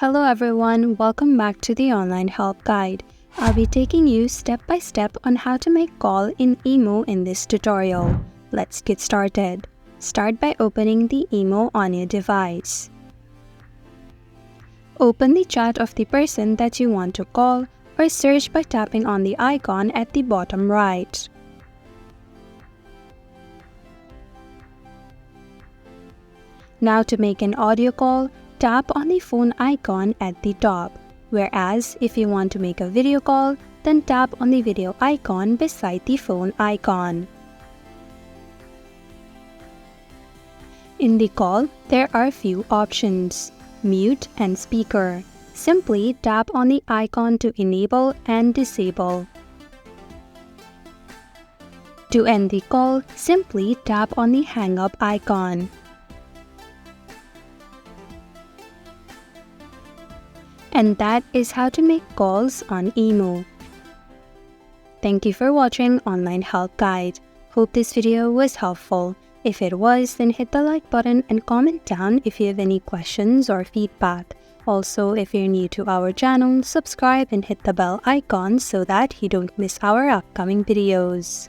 Hello everyone, welcome back to the online help guide. I'll be taking you step by step on how to make call in Emo in this tutorial. Let's get started. Start by opening the Emo on your device. Open the chat of the person that you want to call or search by tapping on the icon at the bottom right. Now to make an audio call, tap on the phone icon at the top, whereas if you want to make a video call, then tap on the video icon beside the phone icon. In the call, there are few options: mute and speaker. Simply tap on the icon to enable and disable. To end the call, simply tap on the hang up icon. And that is how to make calls on Emo. Thank you for watching Online Help Guide. Hope this video was helpful. If it was, then hit the like button and comment down if you have any questions or feedback. Also, if you're new to our channel, subscribe and hit the bell icon so that you don't miss our upcoming videos.